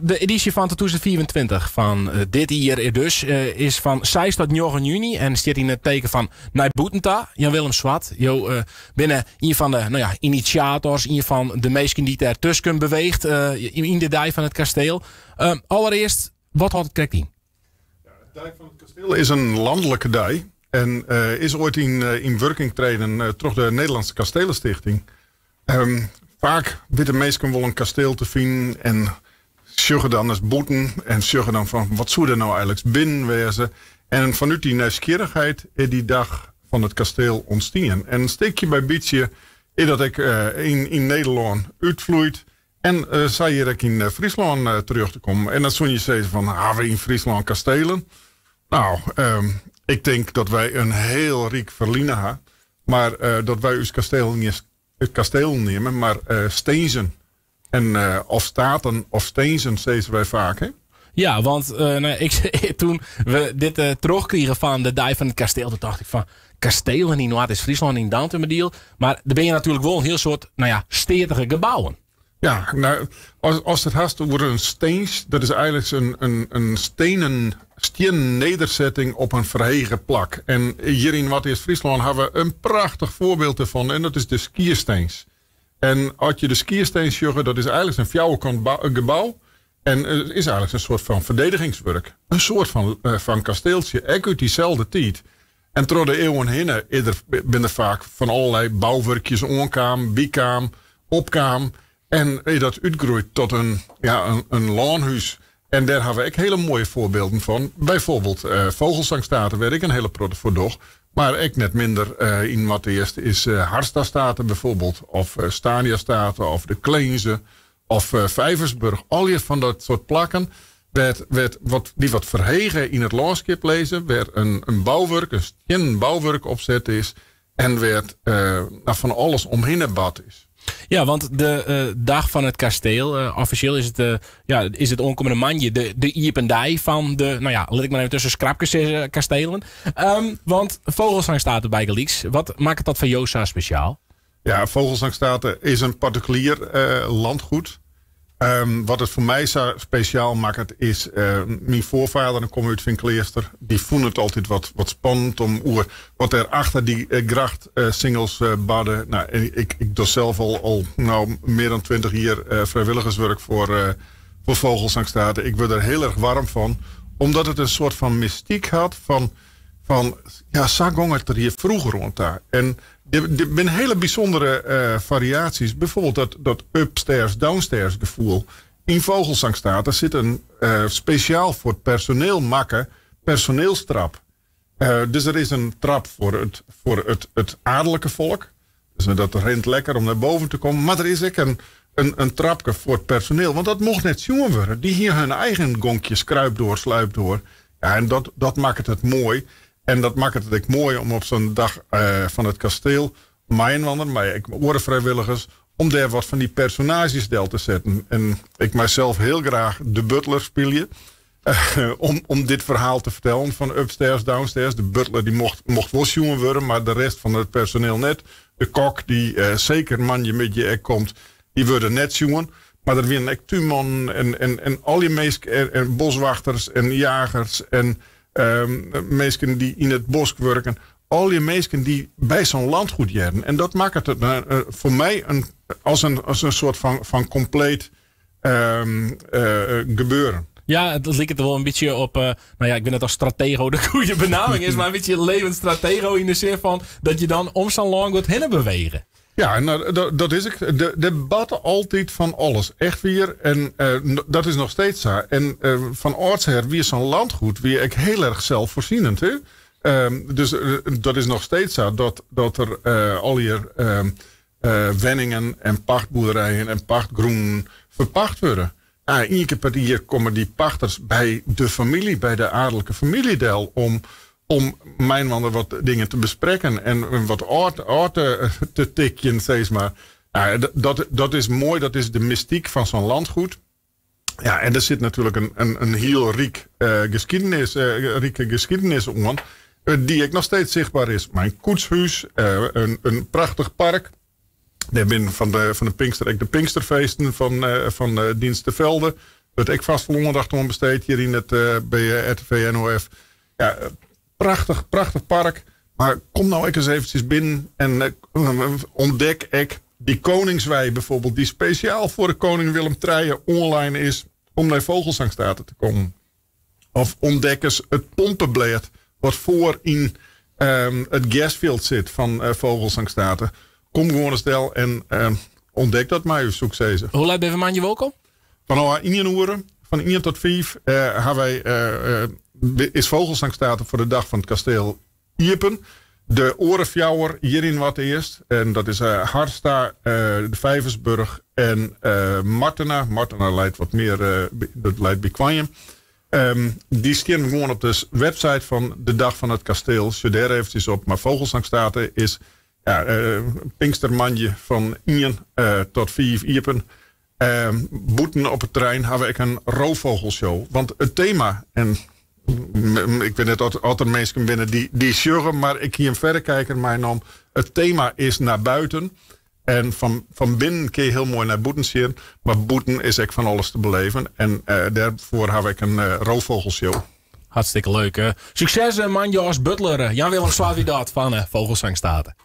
De editie van 2024 van dit jaar dus is van 6 tot 9 juni. En staat in het teken van Boetenta, Jan-Willem Swart. Binnen een van de initiators, een van de meesten die ertussen beweegt in de dij van het kasteel. Allereerst, wat houdt het correct in? Ja, de dij van het kasteel is een landelijke dij. En is ooit in werking treden door de Nederlandse Kastelenstichting. Vaak weten mensen wel een kasteel te vinden en zeggen dan eens boeten en zeggen dan van wat zou er nou eigenlijk binnenwezen. En vanuit die nieuwsgierigheid is die dag van het kasteel ontstaan. En een stukje bij beetje is dat ik in Nederland uitvloeit en zei je dat ik in Friesland terug te komen. En dan zou je zeggen van we in Friesland kastelen. Nou, ik denk dat wij een heel rijk verliezen hebben, maar dat wij ons kasteel niet het kasteel nemen, maar steensen. En of staten of steensen, zeggen wij vaak. Hè? Ja, want toen we dit terugkregen van de dij van het kasteel, toen dacht ik van kastelen in Noord is Friesland in Downtown. Maar dan ben je natuurlijk wel een heel soort, stetige gebouwen. Ja, nou, als het haast over een steens, dat is eigenlijk een stenen nederzetting op een verhegen plak. En hier in wat is Friesland hebben we een prachtig voorbeeld ervan. En dat is de skiersteens. En als je de skiersteens joggen, dat is eigenlijk een vrouwenkant gebouw. En het is eigenlijk een soort van verdedigingswerk. Een soort van kasteeltje, ook uit diezelfde tijd. En door de eeuwen heen binnen vaak van allerlei bouwwerkjes onkam, bikaam, opkaam. En dat uitgroeit tot een laanhuis. En daar hebben we ook hele mooie voorbeelden van. Bijvoorbeeld Vogelzangstaten, waar ik een hele product voor doch. Maar ik net minder in wat de eerste is Harstadstaten bijvoorbeeld. Of Staniastaten, of de Kleinze, of Vijversburg. Al je van dat soort plakken die wat verhegen in het landschap lezen. Waar een bouwwerk, een bouwwerk opzet is. En werd van alles omheen bad is. Ja, want de dag van het kasteel, officieel is het onkomende manje de iependij van de, laat ik maar even tussen scrapjes kastelen. Want Vogelzang staat erbij gelieks. Wat maakt dat van Josa speciaal? Ja, Vogelzangstaten is een particulier landgoed. Wat het voor mij speciaal maakt is, mijn voorvader, dan kom uit Vinkleerster, die vonden het altijd wat spannend om wat er achter die gracht singles badden. Nou, ik doe zelf al meer dan 20 jaar vrijwilligerswerk voor Vogelzangstaten. Ik word er heel erg warm van, omdat het een soort van mystiek had van zag het er hier vroeger rond daar. En er zijn hele bijzondere variaties. Bijvoorbeeld dat upstairs, downstairs gevoel. In Vogelzangstaten zit een speciaal voor het personeel personeelstrap. Dus er is een trap voor het adellijke volk. Dus dat rent lekker om naar boven te komen. Maar er is ook een trapje voor het personeel. Want dat mocht net jongen worden. Die hier hun eigen gonkjes kruip door, sluip door. Ja, en dat maakt het mooi. En dat maakt het ook mooi om op zo'n dag van het kasteel, maar ik hoor vrijwilligers, om daar wat van die personages deel te zetten. En ik mijzelf heel graag de butler spelen. Om dit verhaal te vertellen van upstairs, downstairs. De butler die mocht wel jongen worden, maar de rest van het personeel net. De kok die zeker manje met je komt, die worden net jongen. Maar er weer een tuinman en al die meesten en boswachters en jagers en mensen die in het bos werken. Al die mensen die bij zo'n landgoed jaren. En dat maakt het voor mij als een soort van compleet gebeuren. Ja, het lijkt er wel een beetje op, ik weet net als stratego de goede benaming is, maar een beetje levend stratego in de zin van dat je dan om zo'n landgoed heen bewegen. Ja, en dat is ik. De debatten altijd van alles. Echt weer. En dat is nog steeds zo. En van oudsher wie is zo'n landgoed wie ik heel erg zelfvoorzienend. Hè? Dus dat is nog steeds zo dat er al hier wenningen en pachtboerderijen en pachtgroen verpacht worden. Iedere keer per jaar komen die pachters bij de familie, bij de adellijke familiedeel om mijnwanden wat dingen te bespreken en wat oort te tikjen, zeg maar. Dat is mooi, dat is de mystiek van zo'n landgoed. Ja, en er zit natuurlijk een heel rieke geschiedenis om, die ik nog steeds zichtbaar is. Mijn koetshuis, een prachtig park. Daar ben van de Pinkster, de Pinksterfeesten van Dienst de Velde. Dat ik vast volonderdag toen besteed hier in het bij RTV NOF. Ja, prachtig park. Maar kom nou eens eventjes binnen en ontdek ik die Koningswei bijvoorbeeld, die speciaal voor de koning Willem III online is om naar Vogelzangstaten te komen. Of ontdek eens het pompenbleed wat voor in het gasfield zit van Vogelzangstaten. Kom gewoon eens stel en ontdek dat maar, succes. Hoe laat ben je maandje welkom? Van 1 uur, van 1 tot 5, is Vogelzangstaten voor de dag van het kasteel Iepen. De Orenfjouwer hierin wat eerst. En dat is Harsta, de Vijversburg en Martena. Martena leidt wat meer, dat leidt bij Kwanjem. Die staan gewoon op de website van de dag van het kasteel. Studeer eventjes op. Maar Vogelzangstaten is Pinkstermandje van 1 tot 5 Iepen. Boeten op het terrein hebben we een roofvogelshow. Want het thema, en ik weet net altijd mensen binnen die sjuggen, maar ik hier een verrekijker mij nam. Het thema is naar buiten. En van binnen kun je heel mooi naar Boeten zien. Maar Boeten is echt van alles te beleven. En daarvoor heb ik een roofvogelshow. Hartstikke leuk. Succes man Jos Butler. Jan-Willem Slavidat van Vogelzangstaten.